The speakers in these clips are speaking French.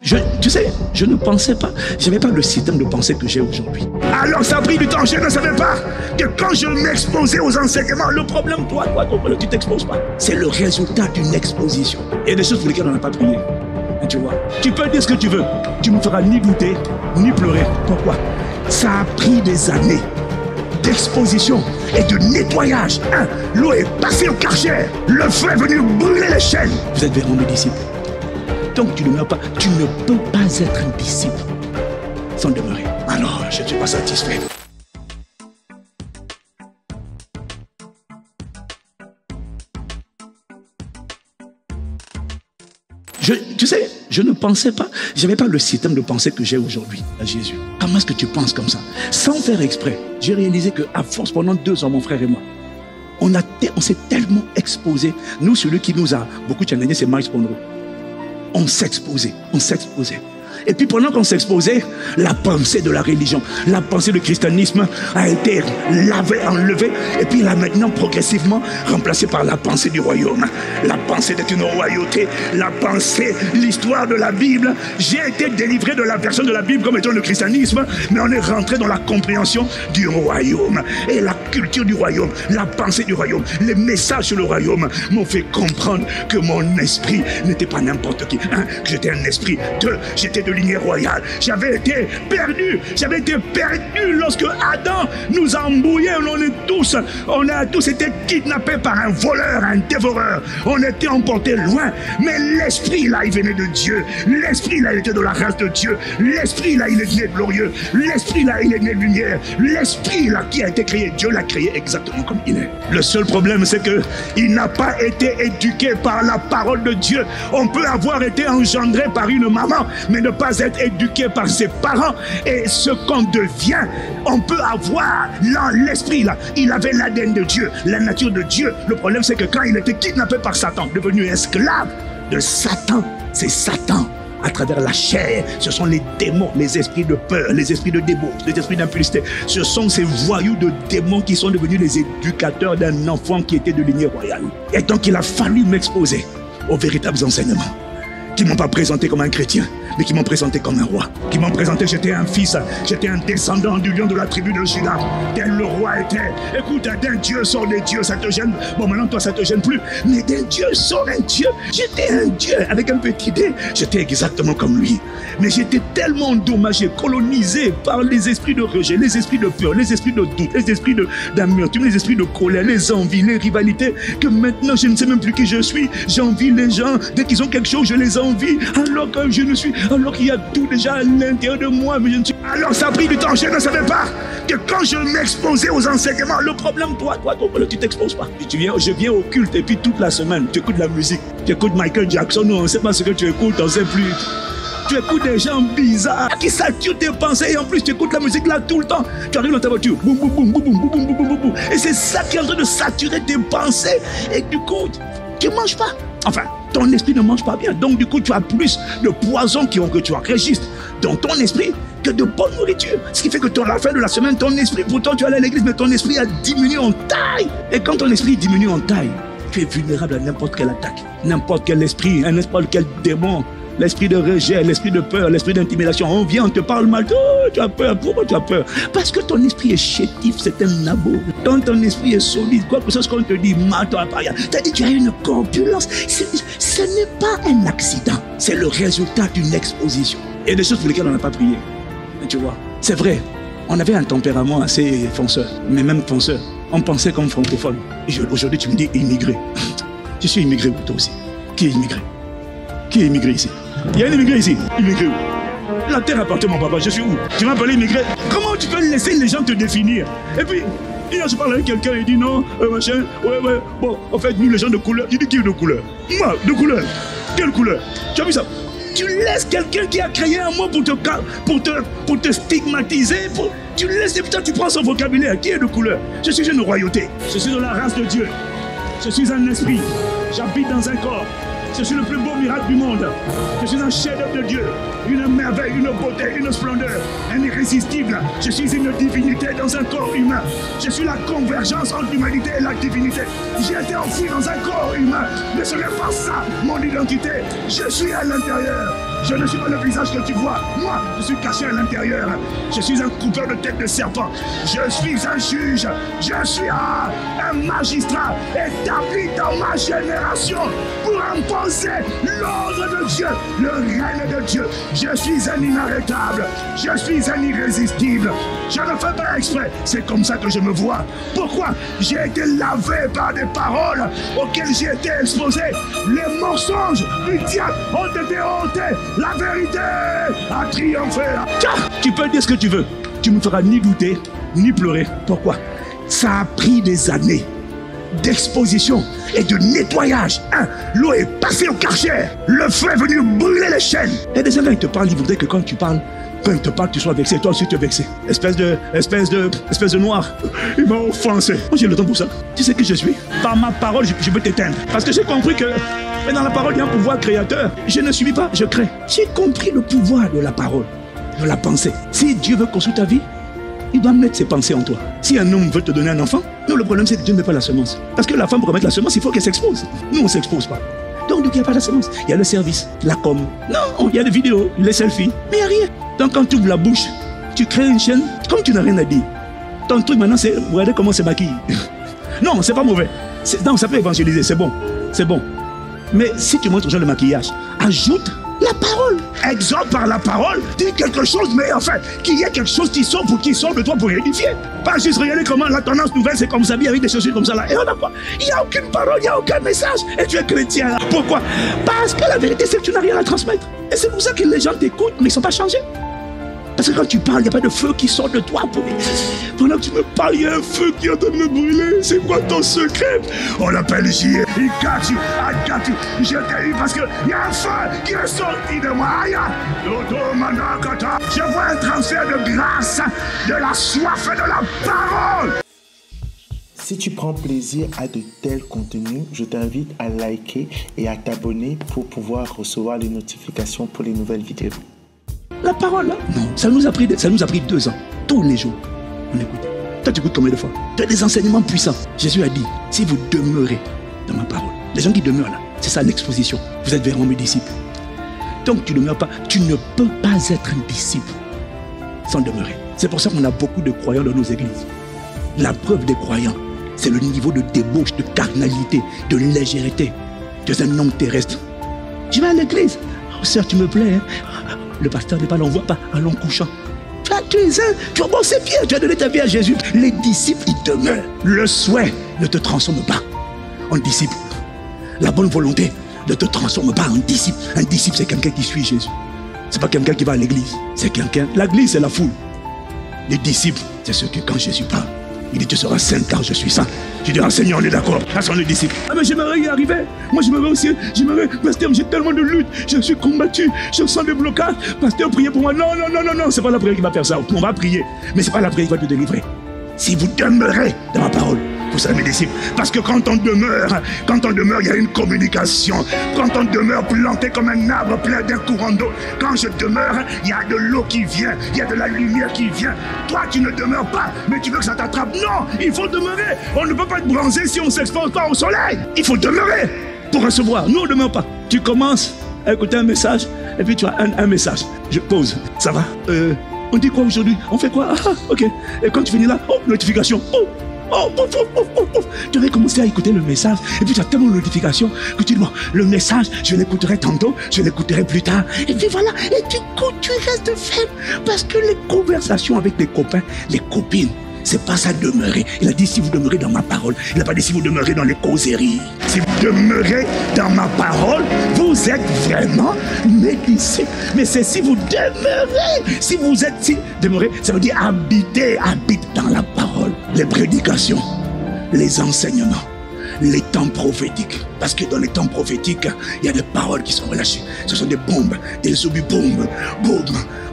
Tu sais, je ne pensais pas, je n'avais pas le système de pensée que j'ai aujourd'hui. Alors ça a pris du temps, je ne savais pas que quand je m'exposais aux enseignements, le problème, toi, tu t'exposes pas. C'est le résultat d'une exposition. Il y a des choses pour lesquelles on n'a pas prié. Tu vois, tu peux dire ce que tu veux, tu ne me feras ni douter, ni pleurer. Pourquoi? Ça a pris des années d'exposition et de nettoyage. L'eau est passée au karcher, le feu est venu brûler les chaînes. Vous êtes vraiment mes disciples. Donc tu ne peux pas être un disciple sans demeurer. Alors, je ne suis pas satisfait. Tu sais, je ne pensais pas, je n'avais pas le système de pensée que j'ai aujourd'hui à Jésus. Comment est-ce que tu penses comme ça? Sans faire exprès, j'ai réalisé qu'à force, pendant 2 ans, mon frère et moi, on s'est tellement exposé. Nous, celui qui nous a beaucoup challengé, c'est Miles Monroe. On s'exposait. Et puis pendant qu'on s'exposait, la pensée de la religion, la pensée du christianisme a été lavée, enlevée, et puis là maintenant progressivement remplacée par la pensée du royaume. La pensée d'être une royauté, la pensée, l'histoire de la Bible. J'ai été délivré de la version de la Bible comme étant le christianisme, mais on est rentré dans la compréhension du royaume. Et la culture du royaume, la pensée du royaume, les messages sur le royaume m'ont fait comprendre que mon esprit n'était pas n'importe qui, que j'étais un esprit j'étais de lignée royale. J'avais été perdu lorsque Adam nous a embrouillés. On a tous été kidnappés par un voleur, un dévoreur. On était emportés loin, mais l'esprit là, il venait de Dieu. L'esprit là, il était de la race de Dieu. L'esprit là, il est né glorieux. L'esprit là, il est né lumière. L'esprit là, qui a été créé, Dieu l'a créé exactement comme il est. Le seul problème, c'est que il n'a pas été éduqué par la parole de Dieu. On peut avoir été engendré par une maman, mais ne pas être éduqué par ses parents. Et ce qu'on devient, on peut avoir l'esprit là. Il avait l'ADN de Dieu, la nature de Dieu. Le problème, c'est que quand il était kidnappé par Satan, devenu esclave de Satan, c'est Satan à travers la chair. Ce sont les démons, les esprits de peur, les esprits de débauche, les esprits d'impudicité. Ce sont ces voyous de démons qui sont devenus les éducateurs d'un enfant qui était de lignée royale. Et donc il a fallu m'exposer aux véritables enseignements qui ne m'ont pas présenté comme un chrétien, mais qui m'ont présenté comme un roi. Qui m'ont présenté, j'étais un fils, j'étais un descendant du lion de la tribu de Juda. Tel le roi était. Écoute, d'un Dieu sort des dieux, ça te gêne. Bon, maintenant, toi, ça te gêne plus. Mais d'un Dieu sort un Dieu. J'étais un Dieu avec un petit dé. J'étais exactement comme lui. Mais j'étais tellement endommagé, colonisé par les esprits de rejet, les esprits de peur, les esprits de doute, les esprits d'amertume, les esprits de colère, les envies, les rivalités, que maintenant, je ne sais même plus qui je suis. J'envie les gens. Dès qu'ils ont quelque chose, je les envie. Alors que je ne suis, alors qu'il y a tout déjà à l'intérieur de moi, mais je ne suis. Alors ça a pris du temps, je ne savais pas que quand je m'exposais aux enseignements, le problème, toi, tu t'exposes pas. Je viens au culte et puis toute la semaine, tu écoutes la musique, tu écoutes Michael Jackson, nous on ne sait pas ce que tu écoutes, on ne sait plus. Tu écoutes des gens bizarres qui saturent tes pensées et en plus tu écoutes la musique là tout le temps. Tu arrives dans ta voiture, boum boum boum boum boum boum boum boum boum, et c'est ça qui est en train de saturer tes pensées et du coup, tu ne manges pas. Enfin, ton esprit ne mange pas bien. Donc, du coup, tu as plus de poisons que tu enregistres dans ton esprit que de bonne nourriture. Ce qui fait que à la fin de la semaine, ton esprit, pourtant tu allais à l'église, mais ton esprit a diminué en taille. Et quand ton esprit diminue en taille, tu es vulnérable à n'importe quelle attaque, n'importe quel esprit, n'importe quel démon. L'esprit de rejet, l'esprit de peur, l'esprit d'intimidation. On vient, on te parle mal. Oh, tu as peur. Pourquoi tu as peur? Parce que ton esprit est chétif, c'est un nabo. Quand ton esprit est solide, quoi que ce soit qu'on te dit, c'est-à-dire tu as une corpulence. Ce n'est pas un accident. C'est le résultat d'une exposition. Il y a des choses pour lesquelles on n'a pas prié. Tu vois, c'est vrai. On avait un tempérament assez fonceur. Mais même fonceur, on pensait comme francophone. Aujourd'hui, tu me dis immigré. Je suis immigré, toi aussi. Qui est immigré? Qui est immigré ici? Il y a un immigré ici. Immigré où? La terre appartient à mon papa, je suis où? Tu m'as parlé immigré. Comment tu peux laisser les gens te définir? Et puis, hier je parle avec quelqu'un, il dit non, machin, ouais, bon, en fait, nous les gens de couleur, tu dis qui est de couleur? Moi, de couleur. Quelle couleur? Tu as vu ça? Tu laisses quelqu'un qui a créé un mot pour te stigmatiser, tu laisses, et putain, tu prends son vocabulaire. Qui est de couleur? Je suis une royauté. Je suis de la race de Dieu. Je suis un esprit. J'habite dans un corps. Je suis le plus beau miracle du monde. Je suis un chef-d'œuvre de Dieu. Une merveille, une beauté, une splendeur. Un irrésistible. Je suis une divinité dans un corps humain. Je suis la convergence entre l'humanité et la divinité. J'ai été enfoui dans un corps humain. Mais ce n'est pas ça, mon identité. Je suis à l'intérieur. Je ne suis pas le visage que tu vois. Moi, je suis caché à l'intérieur. Je suis un coupeur de tête de serpent. Je suis un juge. Je suis un magistrat établi dans ma génération pour imposer l'ordre de Dieu, le règne de Dieu. Je suis un inarrêtable. Je suis un irrésistible. Je ne fais pas exprès. C'est comme ça que je me vois. Pourquoi? J'ai été lavé par des paroles auxquelles j'ai été exposé. Les mensonges du diable ont été ôtés. La vérité a triomphé. Tu peux dire ce que tu veux. Tu ne me feras ni douter, ni pleurer. Pourquoi? Ça a pris des années d'exposition et de nettoyage. L'eau est passée au Karcher. Le feu est venu brûler les chaînes. Et des gens, quand ils te parlent, ils voudraient que quand ils te parlent, tu sois vexé. Toi aussi, tu es vexé. Espèce de noir. Il m'a offensé. Moi, j'ai le temps pour ça. Tu sais qui je suis? Par ma parole, je peux t'éteindre. Parce que j'ai compris que dans la parole, il y a un pouvoir créateur. Je ne subis pas, je crée. J'ai compris le pouvoir de la parole, de la pensée. Si Dieu veut construire ta vie, il doit mettre ses pensées en toi. Si un homme veut te donner un enfant, nous, le problème, c'est que Dieu ne met pas la semence. Parce que la femme, pour remettre la semence, il faut qu'elle s'expose. Nous, on ne s'expose pas. Donc, il n'y a pas la semence. Il y a le service, la com. Non, il y a les vidéos, les selfies. Mais il n'y a rien. Donc, quand tu ouvres la bouche, tu crées une chaîne, comme tu n'as rien à dire. Ton truc maintenant, c'est regardez comment c'est maquillé. Non, c'est pas mauvais. Non, ça peut évangéliser, c'est bon. C'est bon. Mais si tu montres aux gens le maquillage, ajoute la parole. Exhorte par la parole, dis quelque chose, mais en fait, qu'il y ait quelque chose qui sort de toi pour édifier. Pas juste regarder comment la tendance nouvelle, c'est comme ça, avec des chaussures comme ça là. Et on a quoi? Il n'y a aucune parole, il n'y a aucun message. Et tu es chrétien là. Pourquoi? Parce que la vérité, c'est que tu n'as rien à transmettre. Et c'est pour ça que les gens t'écoutent, mais ils ne sont pas changés. Parce que quand tu parles, il n'y a pas de feu qui sort de toi. Pendant que tu me parles, il y a un feu qui est en train de me brûler. C'est quoi ton secret? On l'appelle J. Il got you, I got you. Je t'ai eu parce qu'il y a un feu qui est sorti de moi. Je vois un transfert de grâce, de la soif et de la parole. Si tu prends plaisir à de tels contenus, je t'invite à liker et à t'abonner pour pouvoir recevoir les notifications pour les nouvelles vidéos. La parole, là, non, ça nous a pris 2 ans. Tous les jours, on écoute. Toi, tu écoutes combien de fois? Tu as des enseignements puissants. Jésus a dit, si vous demeurez dans ma parole, les gens qui demeurent là, c'est ça l'exposition. Vous êtes vraiment mes disciples. Tant que tu ne demeures pas, tu ne peux pas être un disciple sans demeurer. C'est pour ça qu'on a beaucoup de croyants dans nos églises. La preuve des croyants, c'est le niveau de débauche, de carnalité, de légèreté. Tu es un homme terrestre. Tu vas à l'église. Oh, sœur, tu me plais, hein? Le pasteur n'est pas là, on ne voit pas, allons couchant. Tu es un, tu as bon, c'est bien, tu as donné ta vie à Jésus. Les disciples, ils demeurent. Le souhait ne te transforme pas en disciple. La bonne volonté ne te transforme pas en disciple. Un disciple, c'est quelqu'un qui suit Jésus. Ce n'est pas quelqu'un qui va à l'église. C'est quelqu'un. L'église, c'est la foule. Les disciples, c'est ceux que quand Jésus parle, il dit tu seras saint car je suis saint. Je dis, Seigneur, on est d'accord. Ça sont les disciples. Ah, mais j'aimerais y arriver. Moi, j'aimerais, pasteur, j'ai tellement de luttes. Je suis combattu. Je sens des blocages. Pasteur, priez pour moi. Non. C'est pas la prière qui va faire ça. On va prier. Mais c'est pas la prière qui va te délivrer. Si vous demeurez dans ma parole, vous serez mes disciples. Parce que quand on demeure, il y a une communication. Quand on demeure planté comme un arbre plein d'un courant d'eau, quand je demeure, il y a de l'eau qui vient, il y a de la lumière qui vient. Toi, tu ne demeures pas, mais tu veux que ça t'attrape. Non, il faut demeurer. On ne peut pas être bronzé si on ne s'expose pas au soleil. Il faut demeurer pour recevoir. Nous, on ne demeure pas. Tu commences à écouter un message, et puis tu as un message. Je pose. Ça va? On dit quoi aujourd'hui? On fait quoi? Ah, ok. Et quand tu finis là, oh, notification. Tu avais commencé à écouter le message et puis tu as tellement de notifications que tu dis bon, le message, je l'écouterai tantôt, je l'écouterai plus tard. Et puis voilà, et du coup, tu restes faible parce que les conversations avec les copains, les copines, c'est pas ça demeurer. Il a dit si vous demeurez dans ma parole. Il n'a pas dit si vous demeurez dans les causeries. Si vous demeurez dans ma parole, vous êtes vraiment mes disciples. Mais c'est si vous demeurez. Si vous êtes demeurez, ça veut dire habiter, habite dans la parole. Les prédications, les enseignements, les temps prophétiques. Parce que dans les temps prophétiques, il y a des paroles qui sont relâchées. Ce sont des bombes, des obus, boum, boum,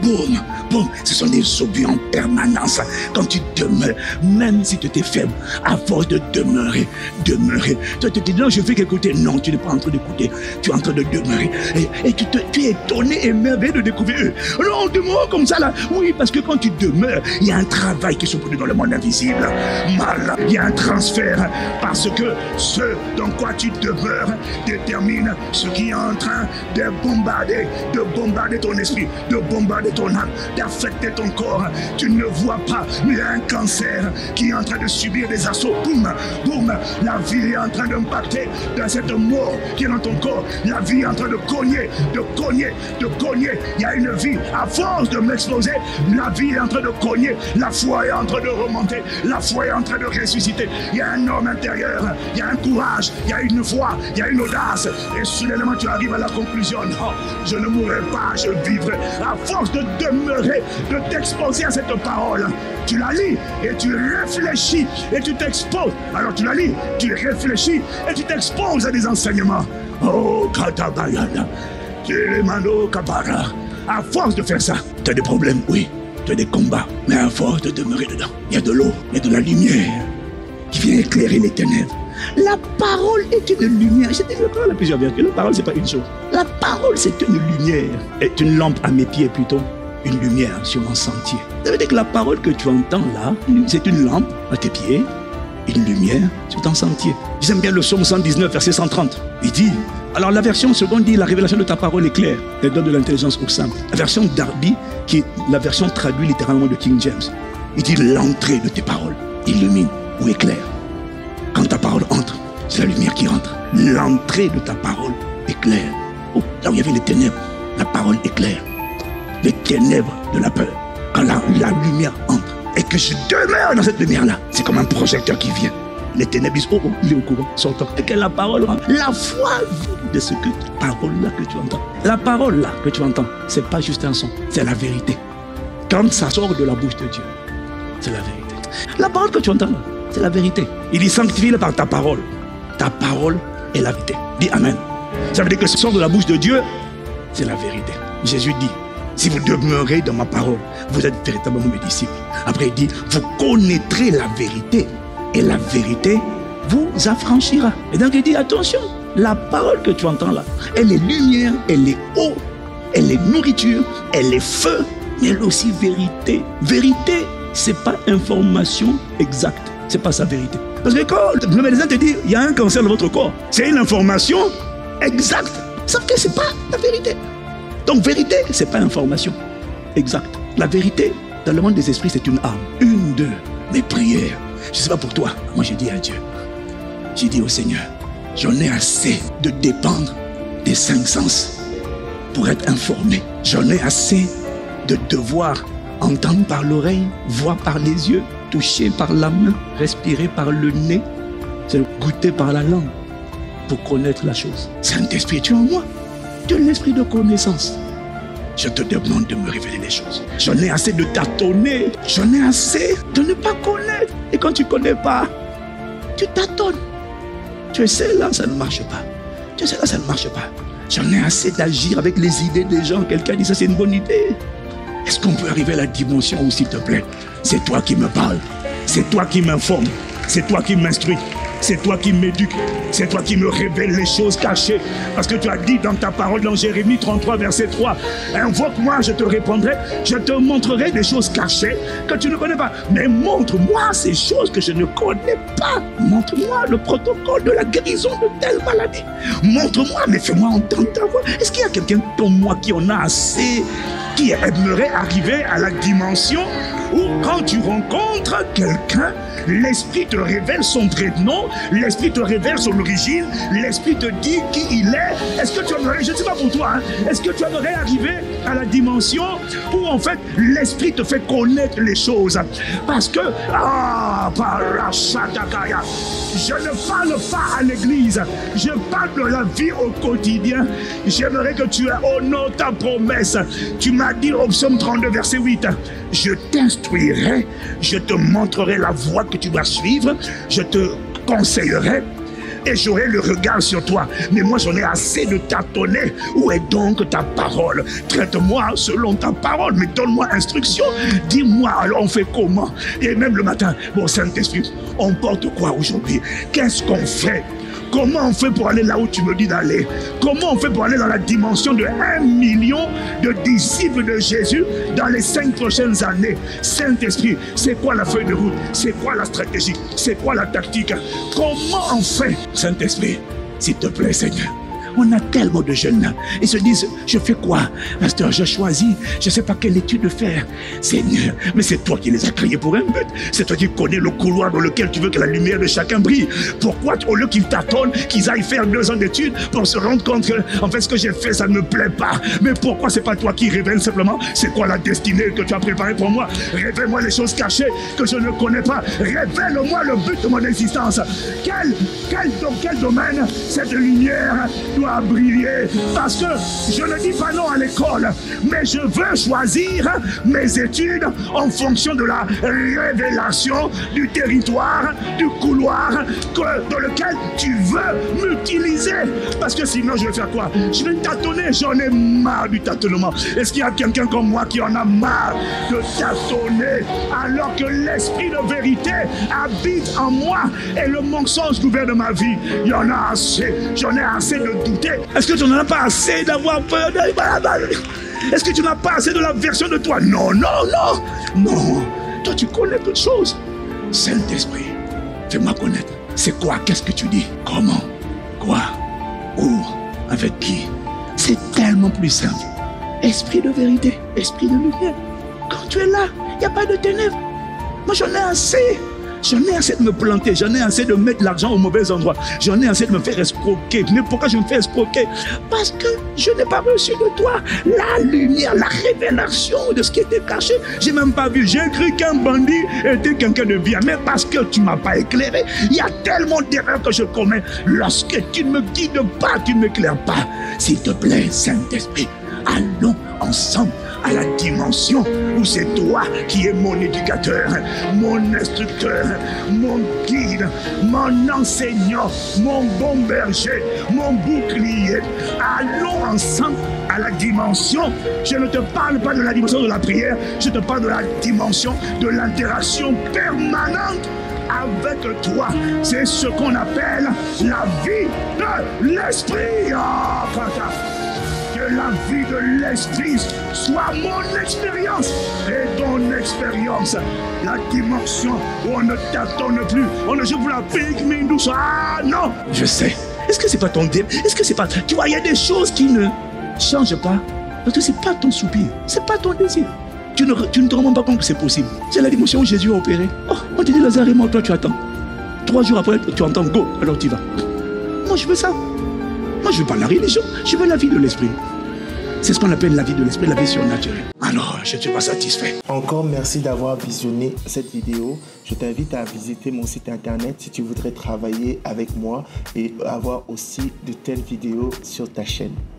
boum, boum. Ce sont des obus en permanence. Quand tu demeures, même si tu étais faible, à force de demeurer. Toi, tu te dis non, je fais qu'écouter. Non, tu n'es pas en train d'écouter. Tu es en train de demeurer. Et tu es étonné, émerveillé de découvrir. Non, on demeure comme ça là. Oui, parce que quand tu demeures, il y a un travail qui se produit dans le monde invisible. Mal, il y a un transfert. Parce que Ce dans quoi tu demeures détermine ce qui est en train de bombarder ton esprit, de bombarder ton âme, d'affecter ton corps. Tu ne vois pas, mais il y a un cancer qui est en train de subir des assauts. Boum, boum, la vie est en train d'impacter dans cette mort qui est dans ton corps. La vie est en train de cogner, de cogner, de cogner. Il y a une vie, à force de m'exploser, la vie est en train de cogner, la foi est en train de remonter, la foi est en train de ressusciter. Il y a un homme intérieur, il y a un courage, il y a une foi, il y a une audace. Et soudainement tu arrives à la conclusion, non, je ne mourrai pas, je vivrai. À force de demeurer, de t'exposer à cette parole, tu la lis et tu réfléchis et tu t'exposes. Alors tu la lis, tu réfléchis et tu t'exposes à des enseignements. Oh, Katabayana, Telemano Kabara. À force de faire ça, tu as des problèmes, oui, tu as des combats, mais à force de demeurer dedans, il y a de l'eau, il y a de la lumière qui vient éclairer les ténèbres. La parole est une lumière. J'ai dit la parole à plusieurs vertus. La parole, c'est pas une chose. La parole, c'est une lumière. Est une lampe à mes pieds plutôt, une lumière sur mon sentier. Ça veut dire que la parole que tu entends là, c'est une lampe à tes pieds, une lumière sur ton sentier. J'aime bien le psaume 119, verset 130. Il dit, alors la version seconde dit, la révélation de ta parole est claire. Elle donne de l'intelligence aux simples. La version Darby, qui est la version traduite littéralement de King James, il dit, l'entrée de tes paroles illumine ou éclaire. Quand ta parole entre, c'est la lumière qui entre. L'entrée de ta parole éclaire. Oh, là où il y avait les ténèbres, la parole éclaire. Les ténèbres de la peur. Quand la lumière entre et que je demeure dans cette lumière-là, c'est comme un projecteur qui vient. Les ténèbres disent, oh, il est au courant, sortant. Et que la parole rentre. La foi vit de ce que parole-là que tu entends. La parole-là que tu entends, c'est pas juste un son, c'est la vérité. Quand ça sort de la bouche de Dieu, c'est la vérité. La parole que tu entends là, c'est la vérité. Il dit sanctifie-le par ta parole. Ta parole est la vérité. Dis Amen. Ça veut dire que ce qui sort de la bouche de Dieu, c'est la vérité. Jésus dit, si vous demeurez dans ma parole, vous êtes véritablement mes disciples. Après il dit, vous connaîtrez la vérité et la vérité vous affranchira. Et donc il dit, attention, la parole que tu entends là, elle est lumière, elle est eau, elle est nourriture, elle est feu, mais elle est aussi vérité. Vérité, c'est pas information exacte. C'est pas sa vérité. Parce que quand le médecin te dit il y a un cancer dans votre corps, c'est une information exacte. Sauf que c'est pas la vérité. Donc vérité, c'est pas information exacte. La vérité, dans le monde des esprits, c'est une arme. Une de mes prières. Je sais pas pour toi. Moi j'ai dit à Dieu. J'ai dit au Seigneur, j'en ai assez de dépendre des 5 sens pour être informé. J'en ai assez de devoir entendre par l'oreille, voir par les yeux, toucher par la main, respirer par le nez, c'est goûter par la langue pour connaître la chose. Saint-Esprit, tu es en moi. Tu es l'esprit de connaissance. Je te demande de me révéler les choses. J'en ai assez de tâtonner. J'en ai assez de ne pas connaître. Et quand tu ne connais pas, tu tâtonnes. Tu sais là, ça ne marche pas. Tu sais là, ça ne marche pas. J'en ai assez d'agir avec les idées des gens. Quelqu'un dit ça, c'est une bonne idée. Est-ce qu'on peut arriver à la dimension où, s'il te plaît, c'est toi qui me parles, c'est toi qui m'informe, c'est toi qui m'instruis, c'est toi qui m'éduque, c'est toi qui me révèle les choses cachées. Parce que tu as dit dans ta parole, dans Jérémie 33, verset 3, invoque-moi, je te répondrai, je te montrerai des choses cachées que tu ne connais pas. Mais montre-moi ces choses que je ne connais pas. Montre-moi le protocole de la guérison de telle maladie. Montre-moi, mais fais-moi entendre ta voix. Est-ce qu'il y a quelqu'un comme moi qui en a assez, qui aimerait arriver à la dimension où quand tu rencontres quelqu'un, l'Esprit te révèle son prénom, l'Esprit te révèle son origine, l'Esprit te dit qui il est. Est-ce que tu aimerais, je ne sais pas pour toi, est-ce que tu aimerais arriver à la dimension où en fait l'Esprit te fait connaître les choses? Parce que, je ne parle pas à l'église, je parle de la vie au quotidien. J'aimerais que tu honores ta promesse. Tu m'as dit au psaume 32, verset 8, je t'instruirai, je te montrerai la voie que tu dois suivre, je te conseillerai et j'aurai le regard sur toi. Mais moi j'en ai assez de tâtonner. Où est donc ta parole? Traite-moi selon ta parole, mais donne-moi instruction. Dis-moi, alors on fait comment? Et même le matin, bon Saint-Esprit, on porte quoi aujourd'hui? Qu'est-ce qu'on fait Comment on fait pour aller là où tu me dis d'aller? Comment on fait pour aller dans la dimension de 1 million de disciples de Jésus dans les 5 prochaines années? Saint-Esprit, c'est quoi la feuille de route? C'est quoi la stratégie? C'est quoi la tactique? Comment on fait? Saint-Esprit, s'il te plaît, Seigneur. On a tellement de jeunes là. Ils se disent, je fais quoi? Pasteur, je choisis. Je ne sais pas quelle étude faire. Seigneur, mais c'est toi qui les as créés pour un but. C'est toi qui connais le couloir dans lequel tu veux que la lumière de chacun brille. Pourquoi, au lieu qu'ils tâtonnent, qu'ils aillent faire 2 ans d'études pour se rendre compte que, en fait, ce que j'ai fait, ça ne me plaît pas. Mais pourquoi c'est pas toi qui révèles simplement c'est quoi la destinée que tu as préparée pour moi? Révèle-moi les choses cachées que je ne connais pas. Révèle-moi le but de mon existence. Dans quel domaine cette lumière doit briller, parce que je ne dis pas non à l'école, mais je veux choisir mes études en fonction de la révélation du territoire, du couloir dans lequel tu veux m'utiliser. Parce que sinon, je vais faire quoi? Je vais tâtonner. J'en ai marre du tâtonnement. Est-ce qu'il y a quelqu'un comme moi qui en a marre de tâtonner alors que l'esprit de vérité habite en moi et le mensonge gouverne ma vie? Il y en a assez. J'en ai assez de douter. Est-ce que tu n'en as pas assez d'avoir peur? Est-ce que tu n'as pas assez de la version de toi? Non, non, non. Non. Toi, tu connais toutes choses. Saint-Esprit, fais-moi connaître. C'est quoi? Qu'est-ce que tu dis? Comment? Quoi? Où? Avec qui? C'est tellement plus simple. Esprit de vérité, esprit de lumière. Quand tu es là, il n'y a pas de ténèbres. Moi, j'en ai assez. J'en ai assez de me planter, j'en ai assez de mettre l'argent au mauvais endroit, j'en ai assez de me faire escroquer. Mais pourquoi je me fais escroquer? Parce que je n'ai pas reçu de toi la lumière, la révélation de ce qui était caché. J'ai même pas vu, j'ai cru qu'un bandit était quelqu'un de bien, mais parce que tu ne m'as pas éclairé. Il y a tellement d'erreurs que je commets lorsque tu ne me guides pas, tu ne m'éclaires pas. S'il te plaît, Saint-Esprit, allons ensemble à la dimension où c'est toi qui es mon éducateur, mon instructeur, mon guide, mon enseignant, mon bon berger, mon bouclier. Allons ensemble à la dimension. Je ne te parle pas de la dimension de la prière, je te parle de la dimension de l'interaction permanente avec toi. C'est ce qu'on appelle la vie de l'esprit. Que la vie de l'esprit soit mon expérience et ton expérience. La dimension où on ne t'attend plus, on ne joue plus la pique, mais douce. Ah non, je sais. Est-ce que c'est pas ton dé? Est-ce que c'est pas... Tu vois, il y a des choses qui ne changent pas parce que c'est pas ton soupir, c'est pas ton désir. Tu ne te rends même pas compte que c'est possible. C'est la dimension où Jésus a opéré. Oh, on te dit Lazare, moi, toi tu attends. 3 jours après, tu entends go, alors tu vas. Moi je veux ça. Moi je veux pas la religion, je veux la vie de l'esprit. C'est ce qu'on appelle la vie de l'esprit, la vie surnaturelle. Alors, je ne suis pas satisfait. Encore merci d'avoir visionné cette vidéo. Je t'invite à visiter mon site internet si tu voudrais travailler avec moi et avoir aussi de telles vidéos sur ta chaîne.